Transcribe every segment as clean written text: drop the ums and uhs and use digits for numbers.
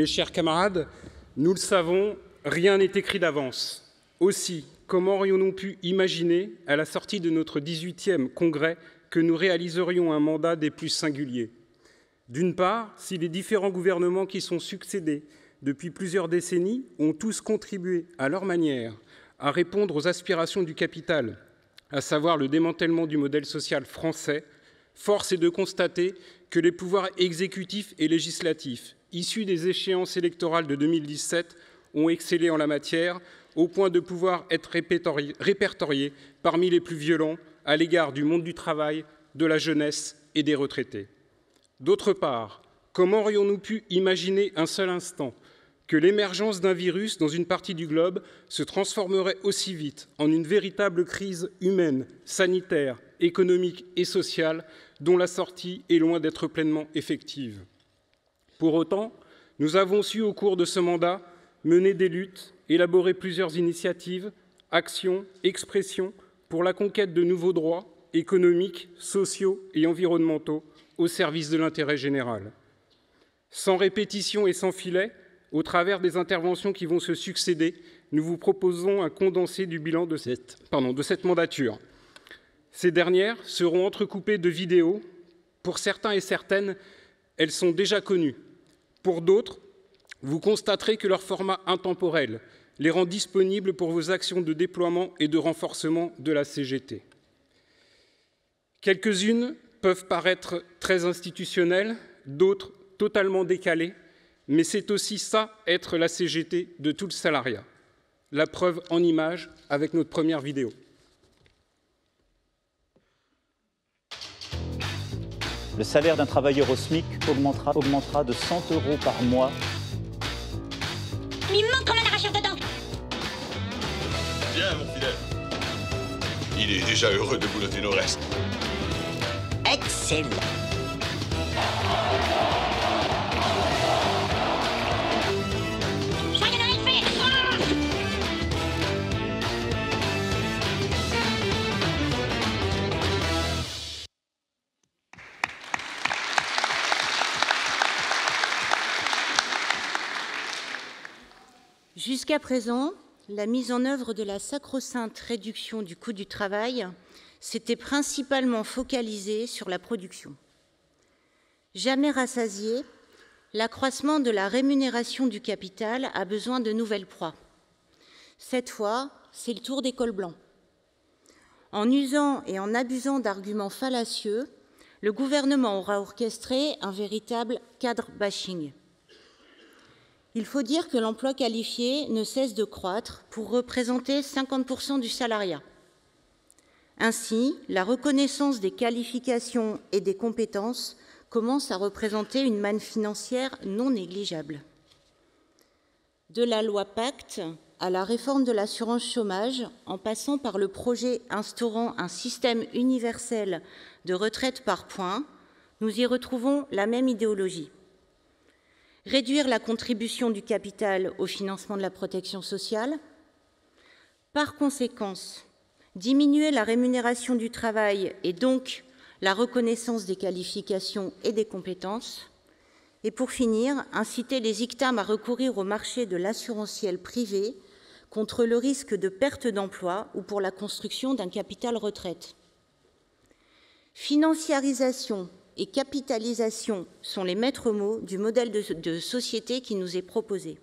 Mes chers camarades, nous le savons, rien n'est écrit d'avance. Aussi, comment aurions-nous pu imaginer, à la sortie de notre 18e congrès, que nous réaliserions un mandat des plus singuliers? D'une part, si les différents gouvernements qui sont succédés depuis plusieurs décennies ont tous contribué à leur manière à répondre aux aspirations du capital, à savoir le démantèlement du modèle social français, force est de constater que les pouvoirs exécutifs et législatifs, issus des échéances électorales de 2017, ont excellé en la matière, au point de pouvoir être répertoriés parmi les plus violents à l'égard du monde du travail, de la jeunesse et des retraités. D'autre part, comment aurions-nous pu imaginer un seul instant que l'émergence d'un virus dans une partie du globe se transformerait aussi vite en une véritable crise humaine, sanitaire, économique et sociale dont la sortie est loin d'être pleinement effective? Pour autant, nous avons su au cours de ce mandat mener des luttes, élaborer plusieurs initiatives, actions, expressions pour la conquête de nouveaux droits économiques, sociaux et environnementaux au service de l'intérêt général. Sans répétition et sans filet, au travers des interventions qui vont se succéder, nous vous proposons un condensé du bilan de cette mandature. Ces dernières seront entrecoupées de vidéos. Pour certains et certaines, elles sont déjà connues. Pour d'autres, vous constaterez que leur format intemporel les rend disponibles pour vos actions de déploiement et de renforcement de la CGT. Quelques-unes peuvent paraître très institutionnelles, d'autres totalement décalées, mais c'est aussi ça, être la CGT de tout le salariat. La preuve en images avec notre première vidéo. Le salaire d'un travailleur au SMIC augmentera de 100 € par mois. Il manque comme un arracheur de dents. Bien, mon fidèle. Il est déjà heureux de boulotter nos restes. Excellent. Joyeux Noël, fée. Jusqu'à présent, la mise en œuvre de la sacro-sainte réduction du coût du travail s'était principalement focalisée sur la production. Jamais rassasié, l'accroissement de la rémunération du capital a besoin de nouvelles proies. Cette fois, c'est le tour des cols blancs. En usant et en abusant d'arguments fallacieux, le gouvernement aura orchestré un véritable cadre bashing. Il faut dire que l'emploi qualifié ne cesse de croître pour représenter 50% du salariat. Ainsi, la reconnaissance des qualifications et des compétences commence à représenter une manne financière non négligeable. De la loi Pacte à la réforme de l'assurance chômage, en passant par le projet instaurant un système universel de retraite par points, nous y retrouvons la même idéologie. Réduire la contribution du capital au financement de la protection sociale. Par conséquent, diminuer la rémunération du travail et donc la reconnaissance des qualifications et des compétences. Et pour finir, inciter les ICTAM à recourir au marché de l'assurantiel privé contre le risque de perte d'emploi ou pour la construction d'un capital retraite. Financiarisation et capitalisation sont les maîtres mots du modèle de société qui nous est proposé.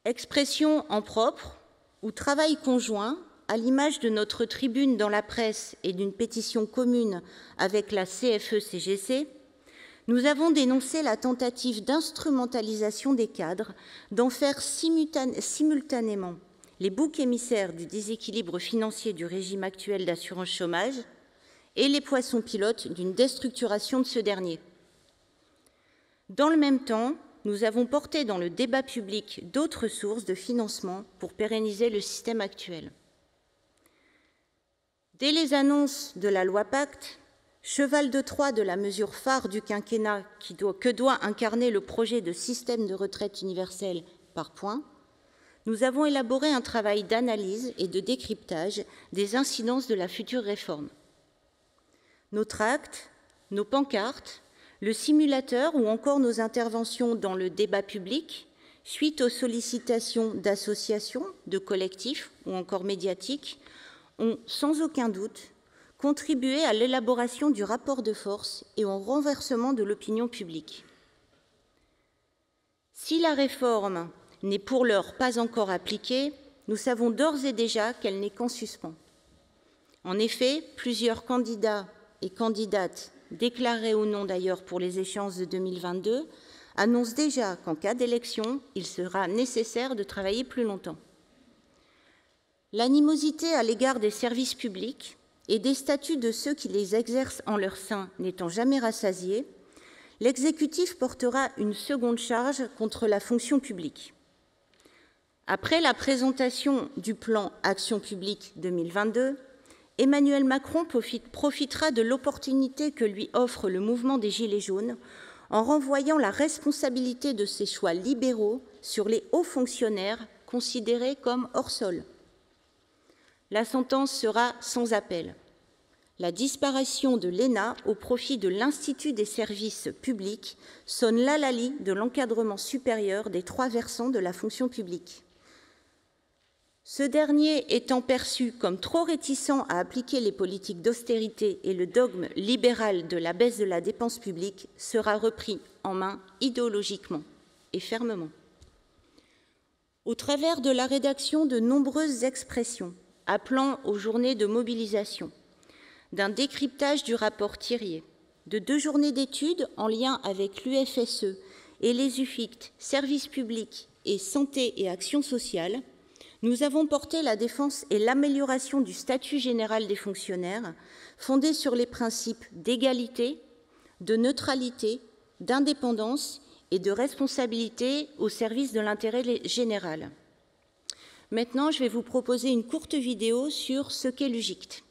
Expression en propre ou travail conjoint, à l'image de notre tribune dans la presse et d'une pétition commune avec la CFE-CGC, nous avons dénoncé la tentative d'instrumentalisation des cadres, d'en faire simultanément les boucs émissaires du déséquilibre financier du régime actuel d'assurance chômage et les poissons pilotes d'une déstructuration de ce dernier. Dans le même temps, nous avons porté dans le débat public d'autres sources de financement pour pérenniser le système actuel. Dès les annonces de la loi Pacte, cheval de Troie de la mesure phare du quinquennat que doit incarner le projet de système de retraite universel par points, nous avons élaboré un travail d'analyse et de décryptage des incidences de la future réforme. Nos tracts, nos pancartes, Le simulateur ou encore nos interventions dans le débat public, suite aux sollicitations d'associations, de collectifs ou encore médiatiques, ont sans aucun doute contribué à l'élaboration du rapport de force et au renversement de l'opinion publique. Si la réforme n'est pour l'heure pas encore appliquée, nous savons d'ores et déjà qu'elle n'est qu'en suspens. En effet, plusieurs candidats et candidates, déclarés ou non d'ailleurs pour les échéances de 2022, annoncent déjà qu'en cas d'élection, il sera nécessaire de travailler plus longtemps. L'animosité à l'égard des services publics et des statuts de ceux qui les exercent en leur sein n'étant jamais rassasiés, l'exécutif portera une seconde charge contre la fonction publique. Après la présentation du plan Action publique 2022, Emmanuel Macron profitera de l'opportunité que lui offre le mouvement des Gilets jaunes en renvoyant la responsabilité de ses choix libéraux sur les hauts fonctionnaires considérés comme hors sol. La sentence sera sans appel. La disparition de l'ENA au profit de l'Institut des services publics sonne l'hallali de l'encadrement supérieur des trois versants de la fonction publique. Ce dernier étant perçu comme trop réticent à appliquer les politiques d'austérité et le dogme libéral de la baisse de la dépense publique, sera repris en main idéologiquement et fermement. Au travers de la rédaction de nombreuses expressions appelant aux journées de mobilisation, d'un décryptage du rapport Thiriet, de 2 journées d'études en lien avec l'UFSE et les UFICT, services publics et santé et action sociale, nous avons porté la défense et l'amélioration du statut général des fonctionnaires, fondé sur les principes d'égalité, de neutralité, d'indépendance et de responsabilité au service de l'intérêt général. Maintenant, je vais vous proposer une courte vidéo sur ce qu'est l'UGICT.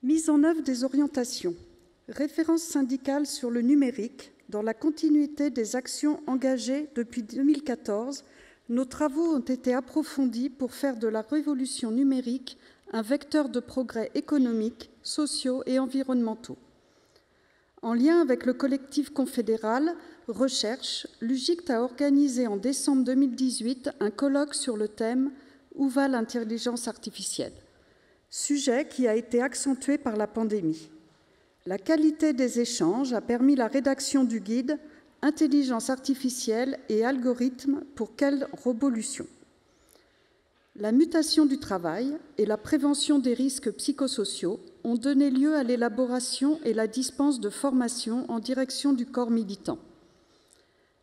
Mise en œuvre des orientations, référence syndicale sur le numérique, dans la continuité des actions engagées depuis 2014, nos travaux ont été approfondis pour faire de la révolution numérique un vecteur de progrès économiques, sociaux et environnementaux. En lien avec le collectif confédéral Recherche, l'UGICT a organisé en décembre 2018 un colloque sur le thème « Où va l'intelligence artificielle ?» sujet qui a été accentué par la pandémie. La qualité des échanges a permis la rédaction du guide « Intelligence artificielle et algorithmes, pour quelle révolution ?» La mutation du travail et la prévention des risques psychosociaux ont donné lieu à l'élaboration et la dispense de formations en direction du corps militant.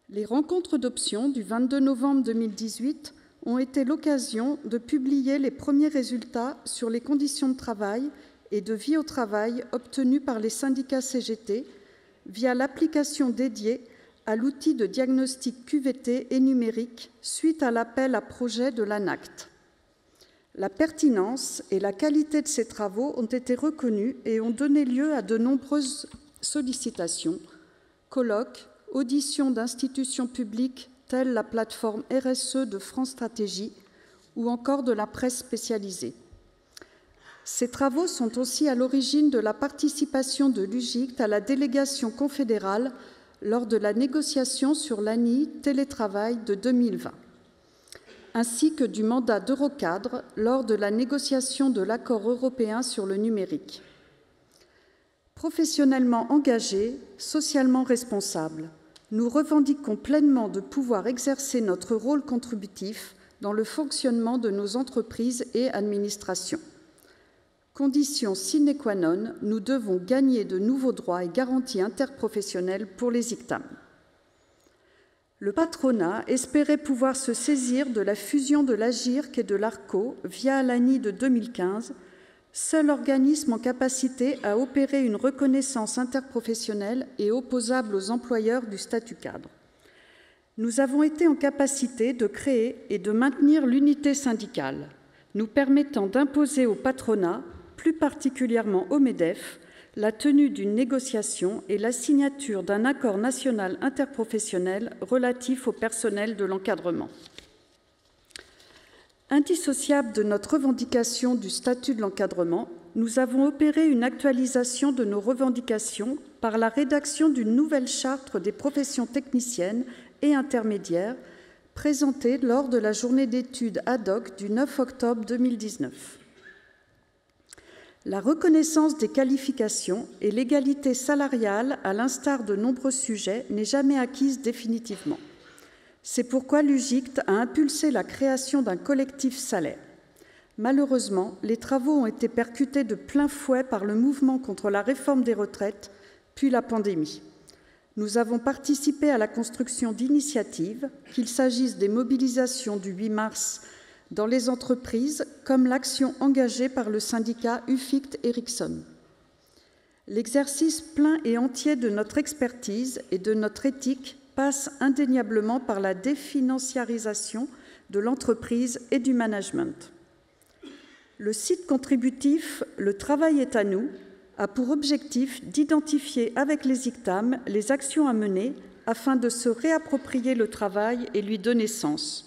Les rencontres d'options du 22 novembre 2018 ont été l'occasion de publier les premiers résultats sur les conditions de travail et de vie au travail obtenus par les syndicats CGT via l'application dédiée à l'outil de diagnostic QVT et numérique suite à l'appel à projet de l'ANACT. La pertinence et la qualité de ces travaux ont été reconnus et ont donné lieu à de nombreuses sollicitations, colloques, auditions d'institutions publiques telle la plateforme RSE de France Stratégie ou encore de la presse spécialisée. Ces travaux sont aussi à l'origine de la participation de l'UGICT à la délégation confédérale lors de la négociation sur l'ANI télétravail de 2020, ainsi que du mandat d'Eurocadre lors de la négociation de l'accord européen sur le numérique. Professionnellement engagés, socialement responsables, nous revendiquons pleinement de pouvoir exercer notre rôle contributif dans le fonctionnement de nos entreprises et administrations. Condition sine qua non, nous devons gagner de nouveaux droits et garanties interprofessionnelles pour les ICTAM. Le patronat espérait pouvoir se saisir de la fusion de l'AGIRC et de l'ARCO via l'ANI de 2015, seul organisme en capacité à opérer une reconnaissance interprofessionnelle et opposable aux employeurs du statut cadre. Nous avons été en capacité de créer et de maintenir l'unité syndicale, nous permettant d'imposer au patronat, plus particulièrement au MEDEF, la tenue d'une négociation et la signature d'un accord national interprofessionnel relatif au personnel de l'encadrement. Indissociable de notre revendication du statut de l'encadrement, nous avons opéré une actualisation de nos revendications par la rédaction d'une nouvelle charte des professions techniciennes et intermédiaires présentée lors de la journée d'études ad hoc du 9 octobre 2019. La reconnaissance des qualifications et l'égalité salariale, à l'instar de nombreux sujets, n'est jamais acquise définitivement. C'est pourquoi l'UGICT a impulsé la création d'un collectif salaire. Malheureusement, les travaux ont été percutés de plein fouet par le mouvement contre la réforme des retraites, puis la pandémie. Nous avons participé à la construction d'initiatives, qu'il s'agisse des mobilisations du 8 mars dans les entreprises, comme l'action engagée par le syndicat Ufict-Ericsson. L'exercice plein et entier de notre expertise et de notre éthique passe indéniablement par la définanciarisation de l'entreprise et du management. Le site contributif « Le travail est à nous » a pour objectif d'identifier avec les ICTAM les actions à mener afin de se réapproprier le travail et lui donner sens.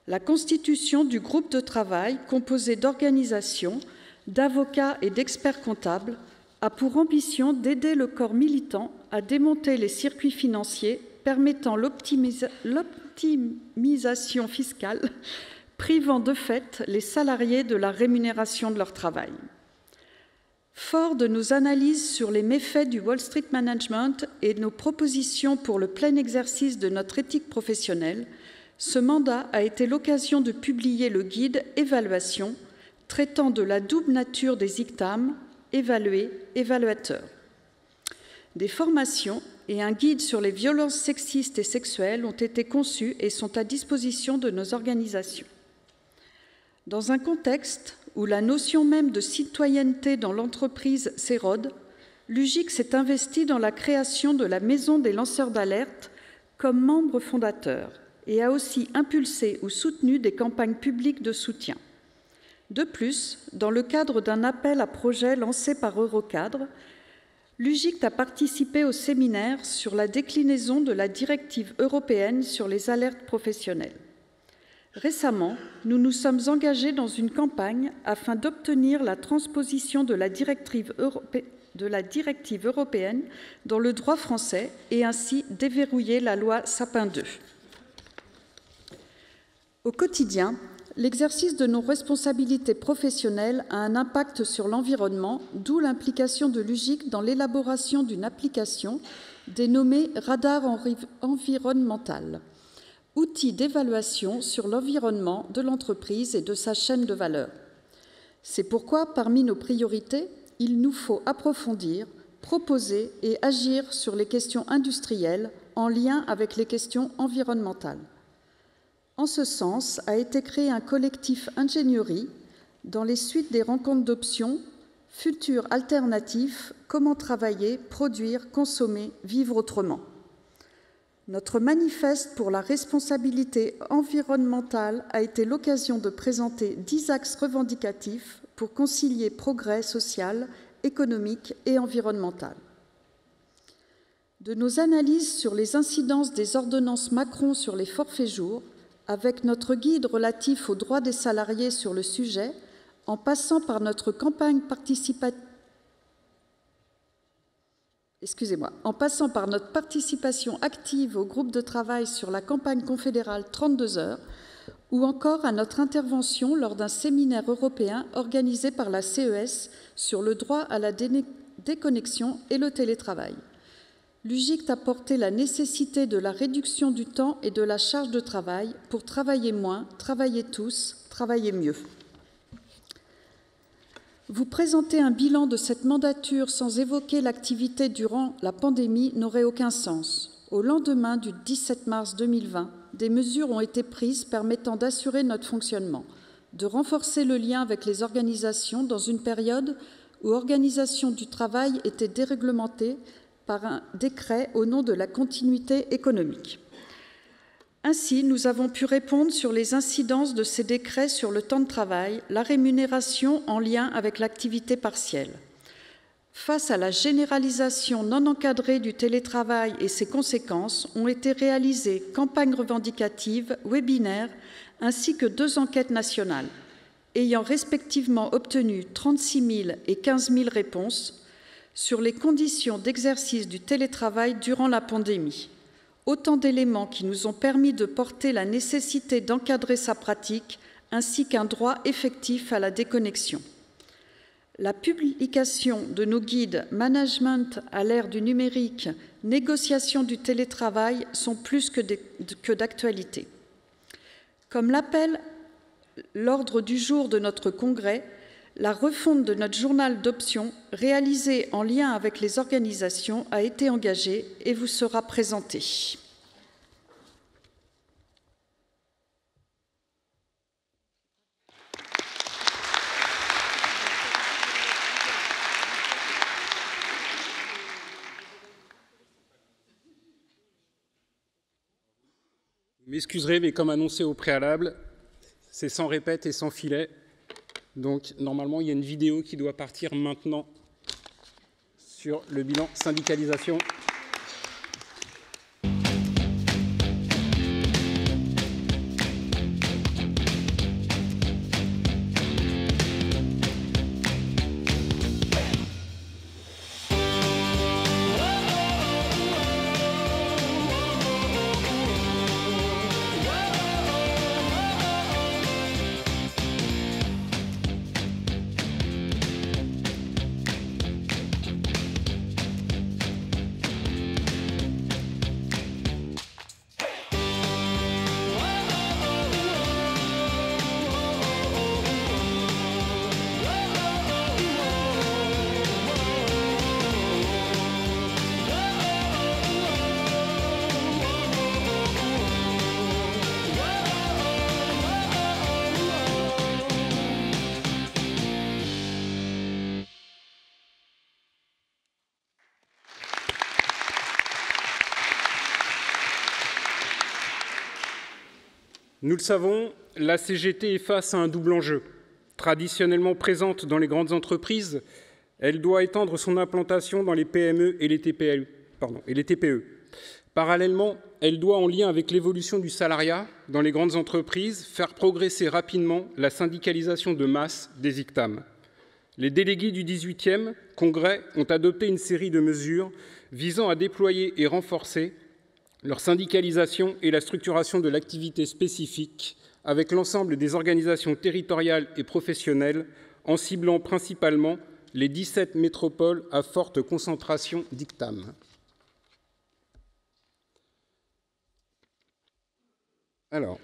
La constitution du groupe de travail, composé d'organisations, d'avocats et d'experts comptables, a pour ambition d'aider le corps militant à démonter les circuits financiers permettant l'optimisation fiscale, privant de fait les salariés de la rémunération de leur travail. Fort de nos analyses sur les méfaits du Wall Street Management et nos propositions pour le plein exercice de notre éthique professionnelle, ce mandat a été l'occasion de publier le guide « Évaluation » traitant de la double nature des ICTAM, évalués, évaluateurs. Des formations et un guide sur les violences sexistes et sexuelles ont été conçus et sont à disposition de nos organisations. Dans un contexte où la notion même de citoyenneté dans l'entreprise s'érode, l'UGIC s'est investi dans la création de la Maison des lanceurs d'alerte comme membre fondateur et a aussi impulsé ou soutenu des campagnes publiques de soutien. De plus, dans le cadre d'un appel à projets lancé par Eurocadre, l'UGIC a participé au séminaire sur la déclinaison de la directive européenne sur les alertes professionnelles. Récemment, nous nous sommes engagés dans une campagne afin d'obtenir la transposition de la directive européenne dans le droit français et ainsi déverrouiller la loi Sapin II. Au quotidien, l'exercice de nos responsabilités professionnelles a un impact sur l'environnement, d'où l'implication de l'UGIC dans l'élaboration d'une application dénommée Radar environnemental, outil d'évaluation sur l'environnement de l'entreprise et de sa chaîne de valeur. C'est pourquoi, parmi nos priorités, il nous faut approfondir, proposer et agir sur les questions industrielles en lien avec les questions environnementales. En ce sens, a été créé un collectif ingénierie dans les suites des rencontres d'options, futurs alternatifs, comment travailler, produire, consommer, vivre autrement. Notre manifeste pour la responsabilité environnementale a été l'occasion de présenter 10 axes revendicatifs pour concilier progrès social, économique et environnemental. De nos analyses sur les incidences des ordonnances Macron sur les forfaits jours, avec notre guide relatif aux droits des salariés sur le sujet, en passant par notre campagne participation active au groupe de travail sur la campagne confédérale 32 heures, ou encore à notre intervention lors d'un séminaire européen organisé par la CES sur le droit à la déconnexion et le télétravail. L'UGIC a porté la nécessité de la réduction du temps et de la charge de travail pour travailler moins, travailler tous, travailler mieux. Vous présenter un bilan de cette mandature sans évoquer l'activité durant la pandémie n'aurait aucun sens. Au lendemain du 17 mars 2020, des mesures ont été prises permettant d'assurer notre fonctionnement, de renforcer le lien avec les organisations dans une période où l'organisation du travail était déréglementée par un décret au nom de la continuité économique. Ainsi, nous avons pu répondre sur les incidences de ces décrets sur le temps de travail, la rémunération en lien avec l'activité partielle. Face à la généralisation non encadrée du télétravail et ses conséquences, ont été réalisées campagnes revendicatives, webinaires, ainsi que 2 enquêtes nationales, ayant respectivement obtenu 36 000 et 15 000 réponses sur les conditions d'exercice du télétravail durant la pandémie. Autant d'éléments qui nous ont permis de porter la nécessité d'encadrer sa pratique, ainsi qu'un droit effectif à la déconnexion. La publication de nos guides « Management à l'ère du numérique, négociation du télétravail » sont plus que d'actualité. Comme l'appelle l'ordre du jour de notre congrès, la refonte de notre journal d'options, réalisée en lien avec les organisations, a été engagée et vous sera présentée. Vous m'excuserez, mais comme annoncé au préalable, c'est sans répète et sans filet. Donc, normalement, il y a une vidéo qui doit partir maintenant sur le bilan syndicalisation. Nous le savons, la CGT est face à un double enjeu. Traditionnellement présente dans les grandes entreprises, elle doit étendre son implantation dans les PME et les TPE. Parallèlement, elle doit, en lien avec l'évolution du salariat dans les grandes entreprises, faire progresser rapidement la syndicalisation de masse des ICTAM. Les délégués du 18e Congrès ont adopté une série de mesures visant à déployer et renforcer leur syndicalisation et la structuration de l'activité spécifique avec l'ensemble des organisations territoriales et professionnelles en ciblant principalement les 17 métropoles à forte concentration d'ICTAM. Alors,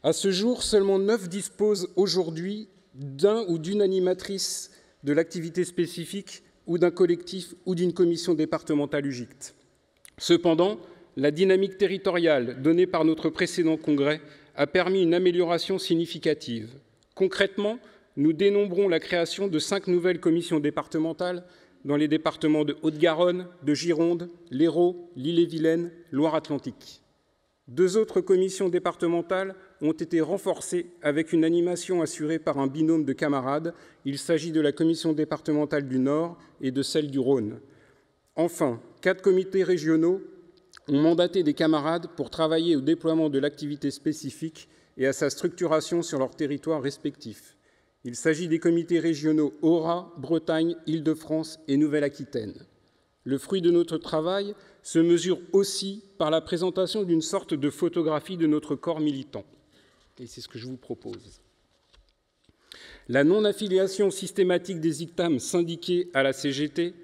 à ce jour, seulement 9 disposent aujourd'hui d'un ou d'une animatrice de l'activité spécifique ou d'un collectif ou d'une commission départementale UGICT. Cependant, la dynamique territoriale donnée par notre précédent congrès a permis une amélioration significative. Concrètement, nous dénombrons la création de 5 nouvelles commissions départementales dans les départements de Haute-Garonne, de Gironde, l'Hérault, l'Ille-et-Vilaine, Loire-Atlantique. 2 autres commissions départementales ont été renforcées avec une animation assurée par un binôme de camarades. Il s'agit de la commission départementale du Nord et de celle du Rhône. Enfin, 4 comités régionaux ont mandaté des camarades pour travailler au déploiement de l'activité spécifique et à sa structuration sur leurs territoires respectifs. Il s'agit des comités régionaux Aura, Bretagne, Île-de-France et Nouvelle-Aquitaine. Le fruit de notre travail se mesure aussi par la présentation d'une sorte de photographie de notre corps militant. Et c'est ce que je vous propose. La non-affiliation systématique des ICTAM syndiqués à la CGT,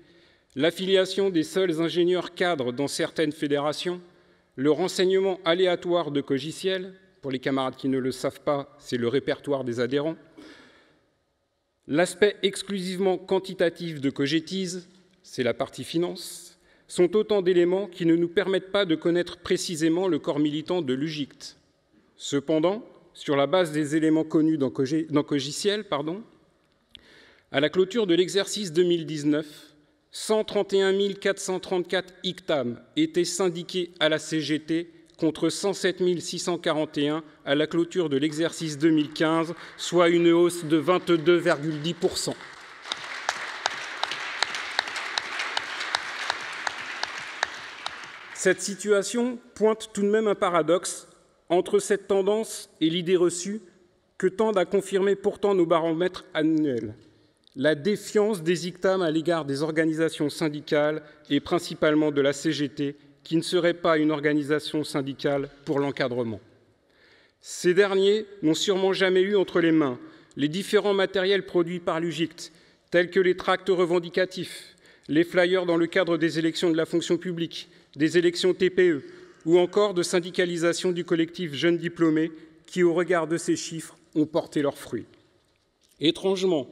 l'affiliation des seuls ingénieurs cadres dans certaines fédérations, le renseignement aléatoire de cogiciels, pour les camarades qui ne le savent pas, c'est le répertoire des adhérents, L'aspect exclusivement quantitatif de Cogetise, c'est la partie finance, sont autant d'éléments qui ne nous permettent pas de connaître précisément le corps militant de l'UGICT. Cependant, sur la base des éléments connus dans Cogiciel, à la clôture de l'exercice 2019, 131 434 ICTAM étaient syndiqués à la CGT contre 107 641 à la clôture de l'exercice 2015, soit une hausse de 22,10%. Cette situation pointe tout de même un paradoxe entre cette tendance et l'idée reçue que tendent à confirmer pourtant nos baromètres annuels. La défiance des ICTAM à l'égard des organisations syndicales et principalement de la CGT, qui ne serait pas une organisation syndicale pour l'encadrement. Ces derniers n'ont sûrement jamais eu entre les mains les différents matériels produits par l'UGICT, tels que les tracts revendicatifs, les flyers dans le cadre des élections de la fonction publique, des élections TPE, ou encore de syndicalisation du collectif Jeunes Diplômés, qui, au regard de ces chiffres, ont porté leurs fruits. Étrangement,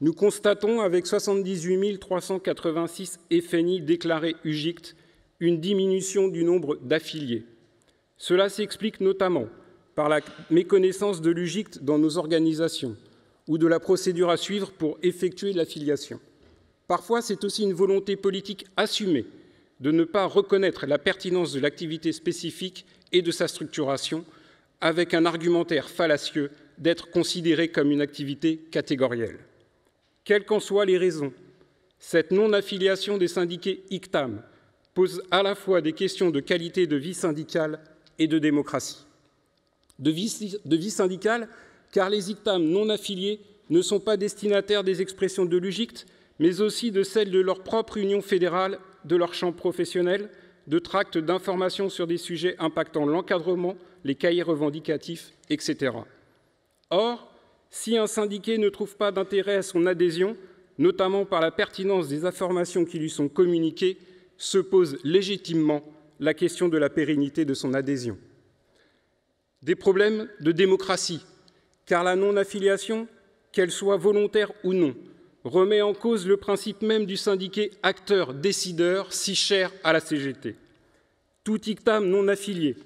nous constatons avec 78 386 FNI déclarés UGICT une diminution du nombre d'affiliés. Cela s'explique notamment par la méconnaissance de l'UGICT dans nos organisations ou de la procédure à suivre pour effectuer l'affiliation. Parfois, c'est aussi une volonté politique assumée de ne pas reconnaître la pertinence de l'activité spécifique et de sa structuration, avec un argumentaire fallacieux d'être considérée comme une activité catégorielle. Quelles qu'en soient les raisons, cette non-affiliation des syndiqués ICTAM pose à la fois des questions de qualité de vie syndicale et de démocratie. De vie syndicale, car les ICTAM non affiliés ne sont pas destinataires des expressions de l'UGICT, mais aussi de celles de leur propre union fédérale, de leur champ professionnel, de tracts d'information sur des sujets impactant l'encadrement, les cahiers revendicatifs, etc. Or, si un syndiqué ne trouve pas d'intérêt à son adhésion, notamment par la pertinence des informations qui lui sont communiquées, se pose légitimement la question de la pérennité de son adhésion. Des problèmes de démocratie, car la non-affiliation, qu'elle soit volontaire ou non, remet en cause le principe même du syndiqué acteur-décideur si cher à la CGT. Tout ICTAM non affilié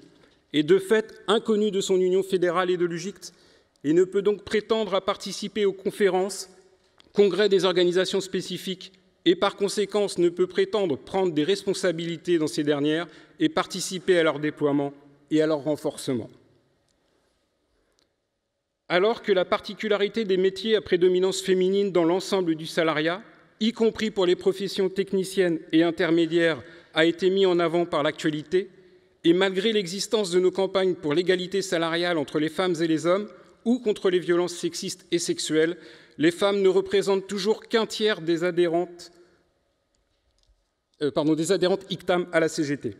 est de fait inconnu de son union fédérale et de l'UGICT et ne peut donc prétendre à participer aux conférences, congrès des organisations spécifiques et par conséquent ne peut prétendre prendre des responsabilités dans ces dernières et participer à leur déploiement et à leur renforcement. Alors que la particularité des métiers à prédominance féminine dans l'ensemble du salariat, y compris pour les professions techniciennes et intermédiaires, a été mis en avant par l'actualité, et malgré l'existence de nos campagnes pour l'égalité salariale entre les femmes et les hommes ou contre les violences sexistes et sexuelles, les femmes ne représentent toujours qu'un tiers des adhérentes ICTAM à la CGT.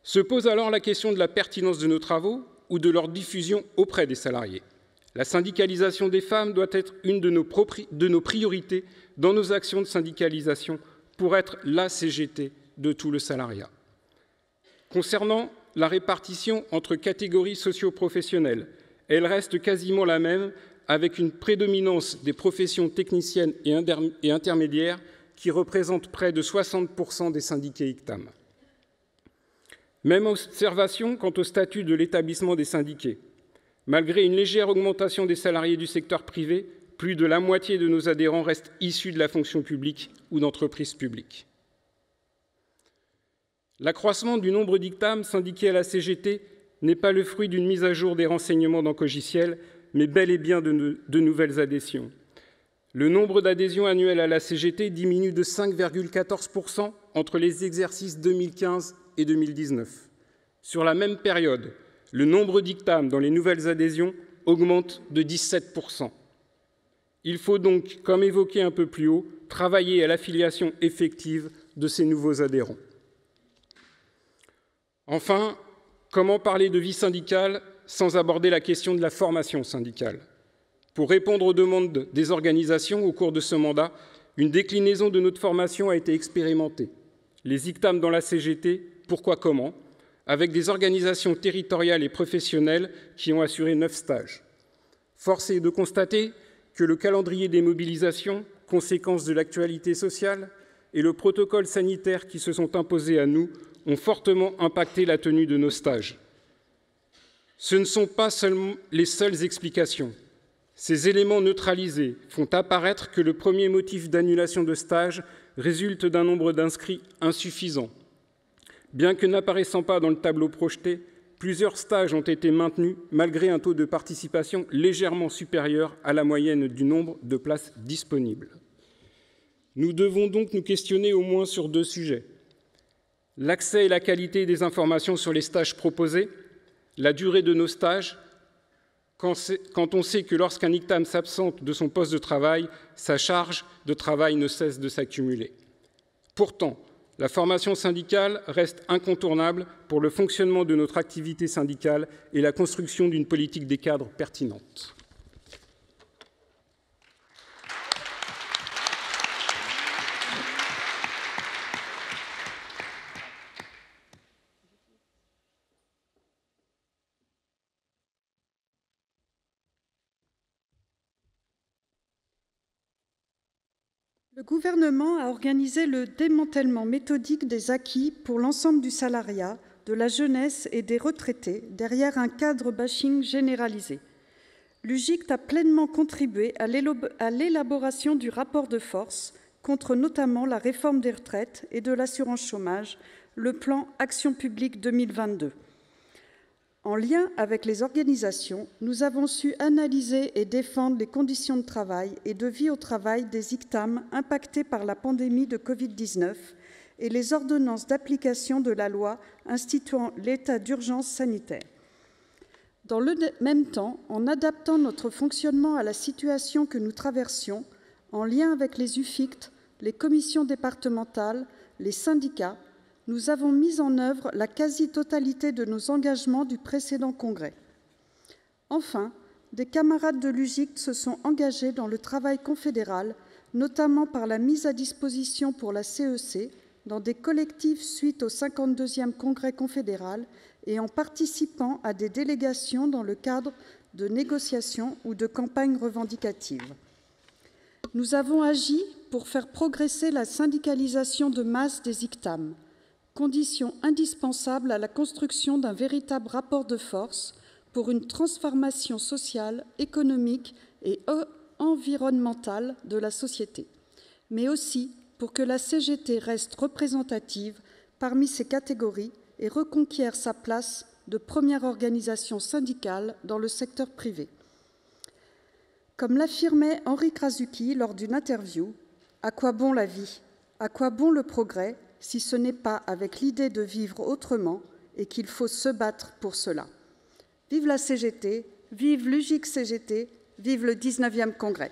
Se pose alors la question de la pertinence de nos travaux ou de leur diffusion auprès des salariés. La syndicalisation des femmes doit être une de nos priorités dans nos actions de syndicalisation pour être la CGT de tout le salariat. Concernant la répartition entre catégories socio-professionnelles, elle reste quasiment la même, avec une prédominance des professions techniciennes et intermédiaires qui représentent près de 60% des syndiqués ICTAM. Même observation quant au statut de l'établissement des syndiqués. Malgré une légère augmentation des salariés du secteur privé, plus de la moitié de nos adhérents restent issus de la fonction publique ou d'entreprises publiques. L'accroissement du nombre d'ICTAM syndiqués à la CGT n'est pas le fruit d'une mise à jour des renseignements dans Cogiciel, mais bel et bien de nouvelles adhésions. Le nombre d'adhésions annuelles à la CGT diminue de 5,14% entre les exercices 2015 et 2019. Sur la même période, le nombre d'ICTAM dans les nouvelles adhésions augmente de 17%. Il faut donc, comme évoqué un peu plus haut, travailler à l'affiliation effective de ces nouveaux adhérents. Enfin, comment parler de vie syndicale sans aborder la question de la formation syndicale ? Pour répondre aux demandes des organisations au cours de ce mandat, une déclinaison de notre formation a été expérimentée. Les ICTAM dans la CGT, pourquoi comment ? Avec des organisations territoriales et professionnelles qui ont assuré 9 stages. Force est de constater que le calendrier des mobilisations, conséquence de l'actualité sociale, et le protocole sanitaire qui se sont imposés à nous ont fortement impacté la tenue de nos stages. Ce ne sont pas seulement les seules explications. Ces éléments neutralisés font apparaître que le premier motif d'annulation de stage résulte d'un nombre d'inscrits insuffisant. Bien que n'apparaissant pas dans le tableau projeté, plusieurs stages ont été maintenus malgré un taux de participation légèrement supérieur à la moyenne du nombre de places disponibles. Nous devons donc nous questionner au moins sur 2 sujets. L'accès et la qualité des informations sur les stages proposés, la durée de nos stages, quand on sait que lorsqu'un ICTAM s'absente de son poste de travail, sa charge de travail ne cesse de s'accumuler. Pourtant, la formation syndicale reste incontournable pour le fonctionnement de notre activité syndicale et la construction d'une politique des cadres pertinente. Le gouvernement a organisé le démantèlement méthodique des acquis pour l'ensemble du salariat, de la jeunesse et des retraités, derrière un cadre bashing généralisé. L'UGICT a pleinement contribué à l'élaboration du rapport de force contre notamment la réforme des retraites et de l'assurance chômage, le plan Action publique 2022. En lien avec les organisations, nous avons su analyser et défendre les conditions de travail et de vie au travail des ICTAM impactés par la pandémie de Covid-19 et les ordonnances d'application de la loi instituant l'état d'urgence sanitaire. Dans le même temps, en adaptant notre fonctionnement à la situation que nous traversions, en lien avec les UFICT, les commissions départementales, les syndicats, nous avons mis en œuvre la quasi-totalité de nos engagements du précédent congrès. Enfin, des camarades de l'UGICT se sont engagés dans le travail confédéral, notamment par la mise à disposition pour la CEC, dans des collectifs suite au 52e congrès confédéral et en participant à des délégations dans le cadre de négociations ou de campagnes revendicatives. Nous avons agi pour faire progresser la syndicalisation de masse des ICTAM, condition indispensable à la construction d'un véritable rapport de force pour une transformation sociale, économique et environnementale de la société, mais aussi pour que la CGT reste représentative parmi ces catégories et reconquiert sa place de première organisation syndicale dans le secteur privé. Comme l'affirmait Henri Krasuki lors d'une interview, « À quoi bon la vie? À quoi bon le progrès si ce n'est pas avec l'idée de vivre autrement et qu'il faut se battre pour cela ». Vive la CGT, vive l'UGIC CGT, vive le 19e congrès.